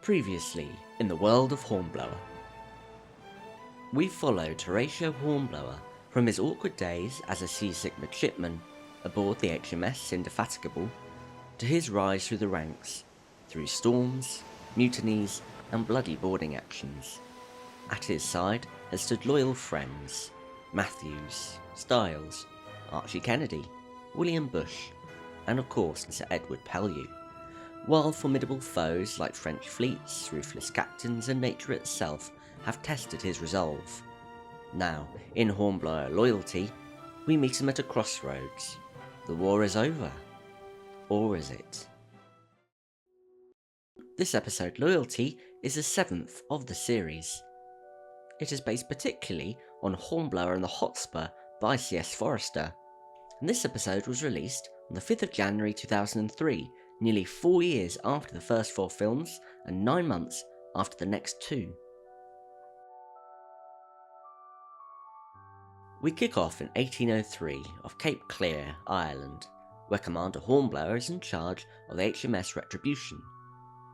Previously, in the world of Hornblower. We followed Horatio Hornblower from his awkward days as a seasick midshipman aboard the HMS Indefatigable to his rise through the ranks, through storms, mutinies and bloody boarding actions. At his side had stood loyal friends, Matthews, Styles, Archie Kennedy, William Bush, and of course Sir Edward Pellew, while formidable foes like French fleets, ruthless captains and nature itself have tested his resolve. Now, in Hornblower loyalty, we meet him at a crossroads. The war is over. Or is it? This episode, Loyalty, is the 7th of the series. It is based particularly on Hornblower and the Hotspur by C.S. Forester, and this episode was released on the 5th of January 2003, nearly 4 years after the first 4 films and 9 months after the next 2. We kick off in 1803 off Cape Clear, Ireland, where Commander Hornblower is in charge of the HMS Retribution.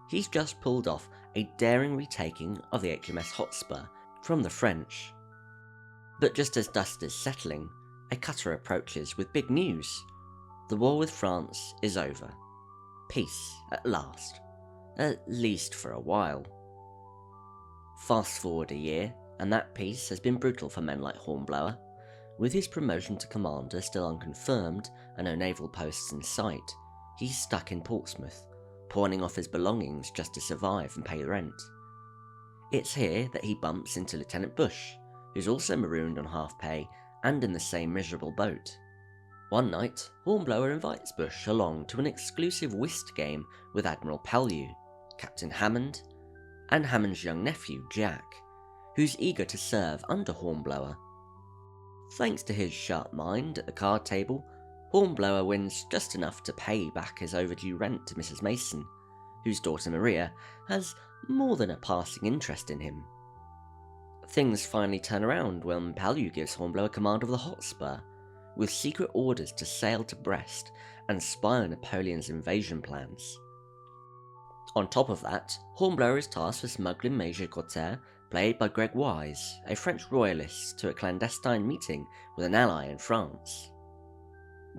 He's just pulled off a daring retaking of the HMS Hotspur from the French. But just as dust is settling, a cutter approaches with big news. The war with France is over. Peace at last, at least for a while. Fast forward a year, and that peace has been brutal for men like Hornblower. With his promotion to commander still unconfirmed and no naval posts in sight, he's stuck in Portsmouth, pawning off his belongings just to survive and pay rent. It's here that he bumps into Lieutenant Bush, who's also marooned on half pay and in the same miserable boat. One night, Hornblower invites Bush along to an exclusive whist game with Admiral Pellew, Captain Hammond, and Hammond's young nephew, Jack, who's eager to serve under Hornblower. Thanks to his sharp mind at the card table, Hornblower wins just enough to pay back his overdue rent to Mrs. Mason, whose daughter Maria has more than a passing interest in him. Things finally turn around when Pellew gives Hornblower command of the Hotspur, with secret orders to sail to Brest and spy on Napoleon's invasion plans. On top of that, Hornblower is tasked with smuggling Major Cortaire, played by Greg Wise, a French royalist, to a clandestine meeting with an ally in France.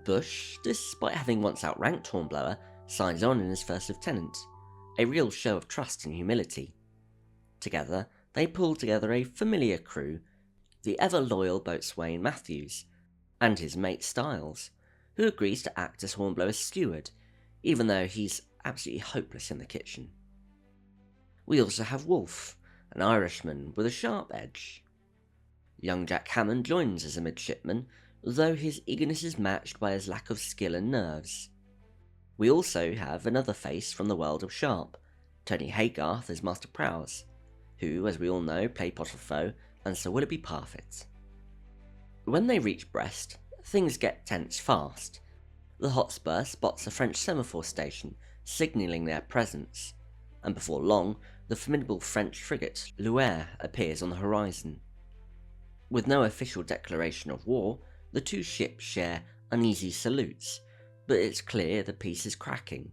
Bush, despite having once outranked Hornblower, signs on in his first lieutenant, a real show of trust and humility. Together, they pull together a familiar crew, the ever-loyal boatswain Matthews, and his mate Styles, who agrees to act as Hornblower's steward, even though he's absolutely hopeless in the kitchen. We also have Wolfe, an Irishman with a sharp edge. Young Jack Hammond joins as a midshipman, though his eagerness is matched by his lack of skill and nerves. We also have another face from the world of Sharpe, Tony Haygarth as Master Prowse, who, as we all know, played Potter Foe and Sir Willoughby Parfitt. When they reach Brest, things get tense fast. The Hotspur spots a French semaphore station, signalling their presence, and before long, the formidable French frigate Loire appears on the horizon. With no official declaration of war, the two ships share uneasy salutes, but it's clear the peace is cracking.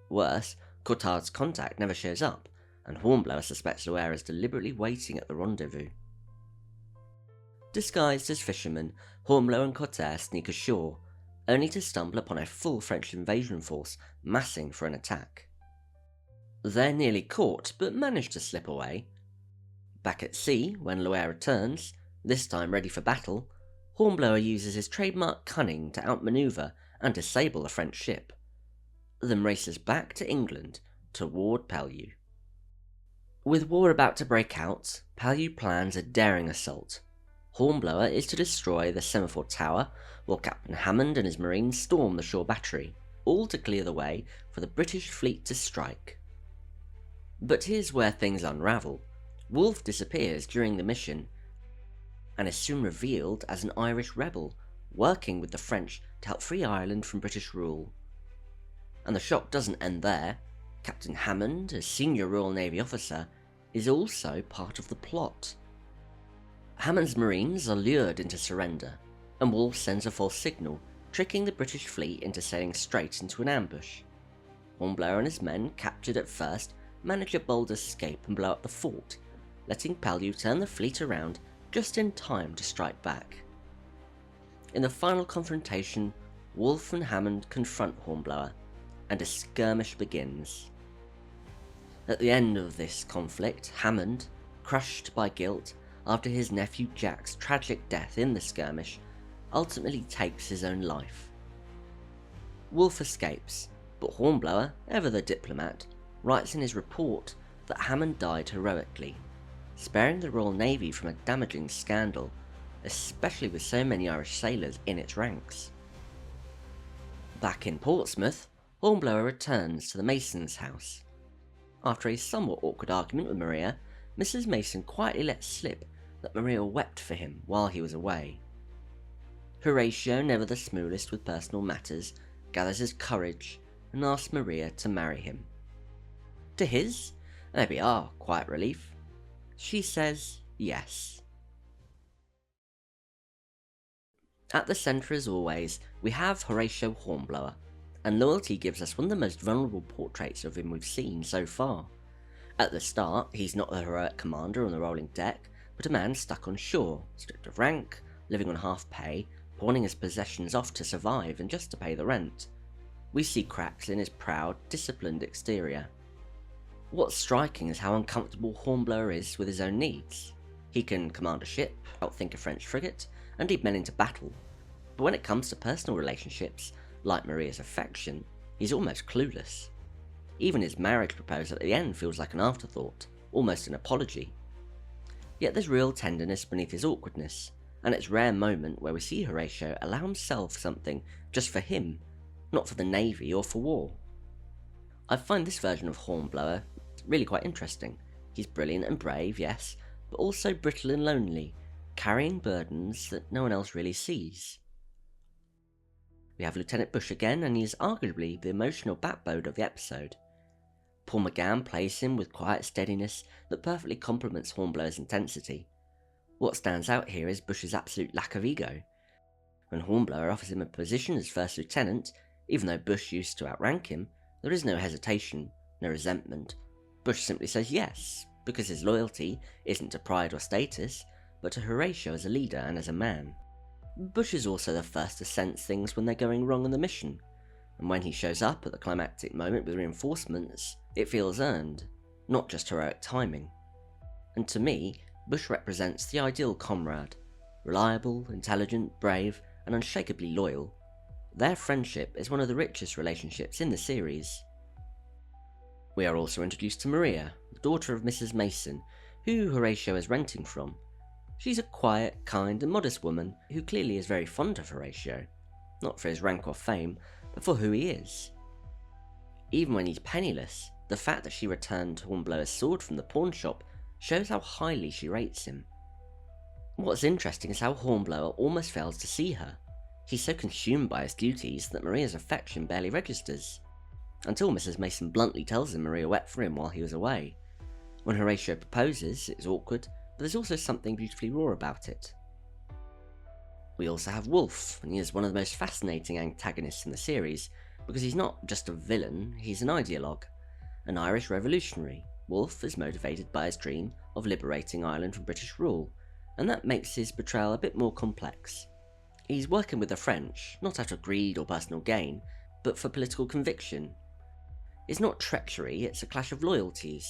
Worse, Cottard's contact never shows up, and Hornblower suspects Loire is deliberately waiting at the rendezvous. Disguised as fishermen, Hornblower and Cortaire sneak ashore, only to stumble upon a full French invasion force massing for an attack. They're nearly caught, but manage to slip away. Back at sea, when Loire returns, this time ready for battle, Hornblower uses his trademark cunning to outmaneuver and disable the French ship, then races back to England to ward Pellew. With war about to break out, Pellew plans a daring assault. Hornblower is to destroy the semaphore tower, while Captain Hammond and his marines storm the shore battery, all to clear the way for the British fleet to strike. But here's where things unravel. Wolfe disappears during the mission, and is soon revealed as an Irish rebel, working with the French to help free Ireland from British rule. And the shock doesn't end there. Captain Hammond, a senior Royal Navy officer, is also part of the plot. Hammond's marines are lured into surrender, and Wolfe sends a false signal, tricking the British fleet into sailing straight into an ambush. Hornblower and his men, captured at first, manage a bold escape and blow up the fort, letting Pellew turn the fleet around just in time to strike back. In the final confrontation, Wolfe and Hammond confront Hornblower, and a skirmish begins. At the end of this conflict, Hammond, crushed by guilt after his nephew Jack's tragic death in the skirmish, ultimately takes his own life. Wolfe escapes, but Hornblower, ever the diplomat, writes in his report that Hammond died heroically, sparing the Royal Navy from a damaging scandal, especially with so many Irish sailors in its ranks. Back in Portsmouth, Hornblower returns to the Masons' house. After a somewhat awkward argument with Maria, Mrs. Mason quietly lets slip that Maria wept for him while he was away. Horatio, never the smoothest with personal matters, gathers his courage and asks Maria to marry him. To his, and maybe our quiet relief, she says yes. At the centre, as always, we have Horatio Hornblower, and loyalty gives us one of the most vulnerable portraits of him we've seen so far. At the start, he's not the heroic commander on the rolling deck, but a man stuck on shore, stripped of rank, living on half pay, pawning his possessions off to survive and just to pay the rent. We see cracks in his proud, disciplined exterior. What's striking is how uncomfortable Hornblower is with his own needs. He can command a ship, outthink a French frigate, and lead men into battle. But when it comes to personal relationships, like Maria's affection, he's almost clueless. Even his marriage proposal at the end feels like an afterthought, almost an apology. Yet there's real tenderness beneath his awkwardness, and it's a rare moment where we see Horatio allow himself something just for him, not for the Navy or for war. I find this version of Hornblower really quite interesting. He's brilliant and brave, yes, but also brittle and lonely, carrying burdens that no one else really sees. We have Lieutenant Bush again, and he is arguably the emotional backbone of the episode. Paul McGann plays him with quiet steadiness that perfectly complements Hornblower's intensity. What stands out here is Bush's absolute lack of ego. When Hornblower offers him a position as first lieutenant, even though Bush used to outrank him, there is no hesitation, no resentment. Bush simply says yes, because his loyalty isn't to pride or status, but to Horatio as a leader and as a man. Bush is also the first to sense things when they're going wrong on the mission, and when he shows up at the climactic moment with reinforcements, it feels earned, not just heroic timing. And to me, Bush represents the ideal comrade, reliable, intelligent, brave, and unshakably loyal. Their friendship is one of the richest relationships in the series. We are also introduced to Maria, the daughter of Mrs. Mason, who Horatio is renting from. She's a quiet, kind, and modest woman who clearly is very fond of Horatio, not for his rank or fame, but for who he is. Even when he's penniless, the fact that she returned Hornblower's sword from the pawn shop shows how highly she rates him. What's interesting is how Hornblower almost fails to see her. He's so consumed by his duties that Maria's affection barely registers, until Mrs. Mason bluntly tells him Maria wept for him while he was away. When Horatio proposes, it's awkward, but there's also something beautifully raw about it. We also have Wolfe, and he is one of the most fascinating antagonists in the series, because he's not just a villain, he's an ideologue. An Irish revolutionary, Wolfe is motivated by his dream of liberating Ireland from British rule, and that makes his betrayal a bit more complex. He's working with the French, not out of greed or personal gain, but for political conviction. It's not treachery, it's a clash of loyalties.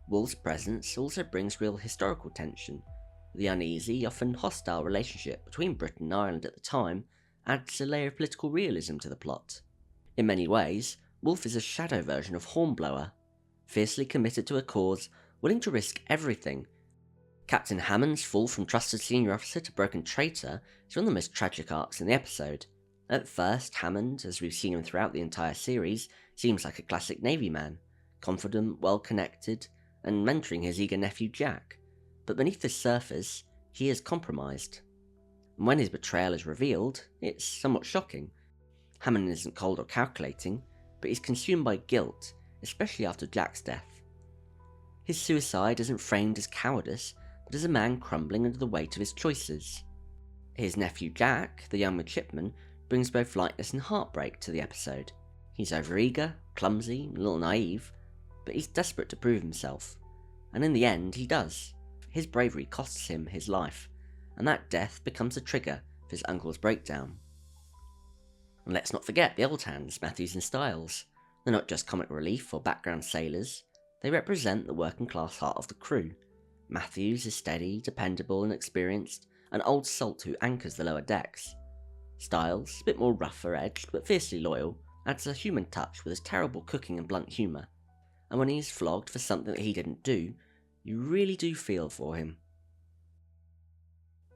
Wolfe's presence also brings real historical tension. The uneasy, often hostile relationship between Britain and Ireland at the time adds a layer of political realism to the plot. In many ways, Wolfe is a shadow version of Hornblower, fiercely committed to a cause, willing to risk everything. Captain Hammond's fall from trusted senior officer to broken traitor is one of the most tragic arcs in the episode. At first, Hammond, as we've seen him throughout the entire series, seems like a classic Navy man, confident, well-connected, and mentoring his eager nephew Jack, but beneath the surface, he is compromised. And when his betrayal is revealed, it's somewhat shocking. Hammond isn't cold or calculating, but he's consumed by guilt, especially after Jack's death. His suicide isn't framed as cowardice, but as a man crumbling under the weight of his choices. His nephew Jack, the young midshipman, brings both lightness and heartbreak to the episode. He's overeager, clumsy, and a little naive, but he's desperate to prove himself, and in the end he does. His bravery costs him his life, and that death becomes a trigger for his uncle's breakdown. And let's not forget the old hands, Matthews and Styles. They're not just comic relief or background sailors, they represent the working class heart of the crew. Matthews is steady, dependable and experienced, an old salt who anchors the lower decks. Styles, a bit more rougher-edged but fiercely loyal, adds a human touch with his terrible cooking and blunt humour, and when he's flogged for something that he didn't do, you really do feel for him.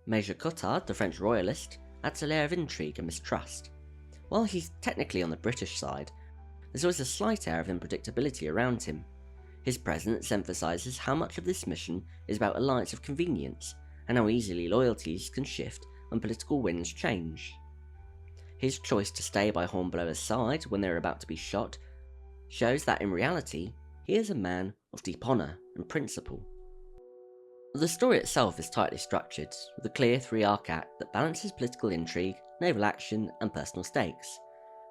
Major Cottard, the French royalist, adds a layer of intrigue and mistrust. While he's technically on the British side, there's always a slight air of unpredictability around him. His presence emphasises how much of this mission is about alliance of convenience, and how easily loyalties can shift when political winds change. His choice to stay by Hornblower's side when they are about to be shot shows that in reality, he is a man of deep honour and principle. The story itself is tightly structured, with a clear 3-arc act that balances political intrigue, naval action and personal stakes.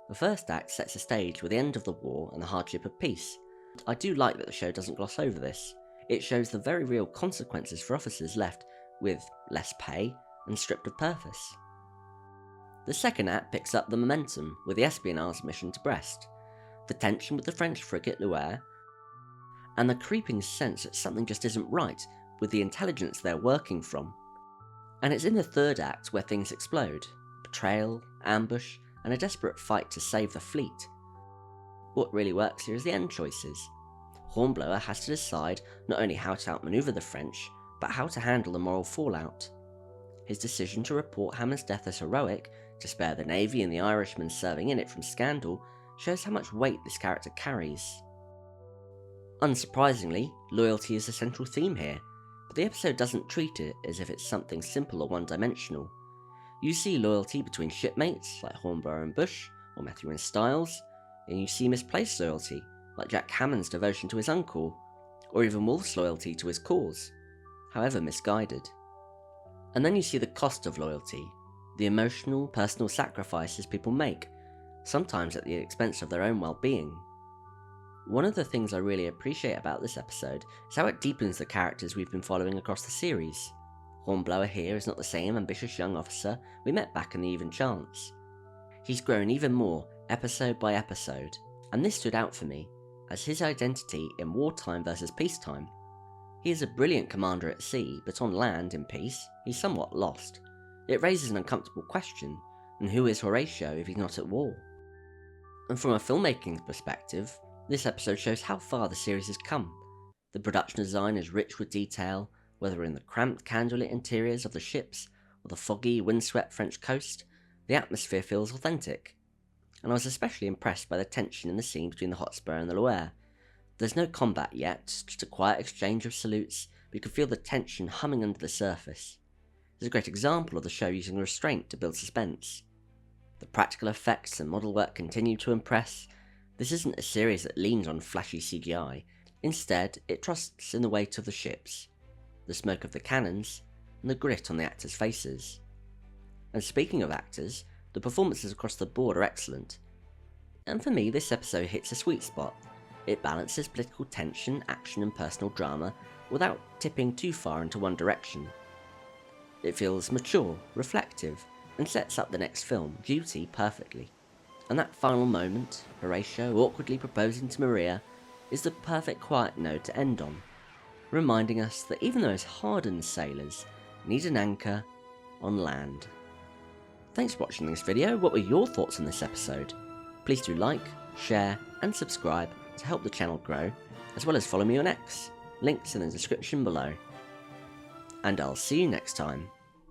The first act sets the stage with the end of the war and the hardship of peace. I do like that the show doesn't gloss over this. It shows the very real consequences for officers left with less pay and stripped of purpose. The second act picks up the momentum with the espionage mission to Brest, the tension with the French frigate Loire, and the creeping sense that something just isn't right with the intelligence they're working from. And it's in the third act where things explode: betrayal, ambush, and a desperate fight to save the fleet. What really works here is the end choices. Hornblower has to decide not only how to outmaneuver the French, but how to handle the moral fallout. His decision to report Hammond's death as heroic, to spare the Navy and the Irishmen serving in it from scandal, shows how much weight this character carries. Unsurprisingly, loyalty is a central theme here, but the episode doesn't treat it as if it's something simple or one-dimensional. You see loyalty between shipmates, like Hornblower and Bush, or Matthew and Styles, and you see misplaced loyalty, like Jack Hammond's devotion to his uncle, or even Wolfe's loyalty to his cause, however misguided. And then you see the cost of loyalty, the emotional, personal sacrifices people make, sometimes at the expense of their own well-being. One of the things I really appreciate about this episode is how it deepens the characters we've been following across the series. Hornblower here is not the same ambitious young officer we met back in the Even Chance. He's grown even more episode by episode, and this stood out for me as his identity in wartime versus peacetime. He is a brilliant commander at sea, but on land in peace, he's somewhat lost. It raises an uncomfortable question, and who is Horatio if he's not at war? And from a filmmaking perspective, this episode shows how far the series has come. The production design is rich with detail, whether in the cramped candlelit interiors of the ships or the foggy, windswept French coast. The atmosphere feels authentic, and I was especially impressed by the tension in the scene between the Hotspur and the Loire. There's no combat yet, just a quiet exchange of salutes, but you can feel the tension humming under the surface. It's a great example of the show using restraint to build suspense. The practical effects and model work continue to impress. This isn't a series that leans on flashy CGI. Instead, it trusts in the weight of the ships, the smoke of the cannons, and the grit on the actors' faces. And speaking of actors, the performances across the board are excellent. And for me, this episode hits a sweet spot. It balances political tension, action and personal drama without tipping too far into one direction. It feels mature, reflective, and sets up the next film, Duty, perfectly. And that final moment, Horatio awkwardly proposing to Maria, is the perfect quiet note to end on, reminding us that even those hardened sailors need an anchor on land. Thanks for watching this video. What were your thoughts on this episode? Please do like, share and subscribe to help the channel grow, as well as follow me on X, links in the description below. And I'll see you next time.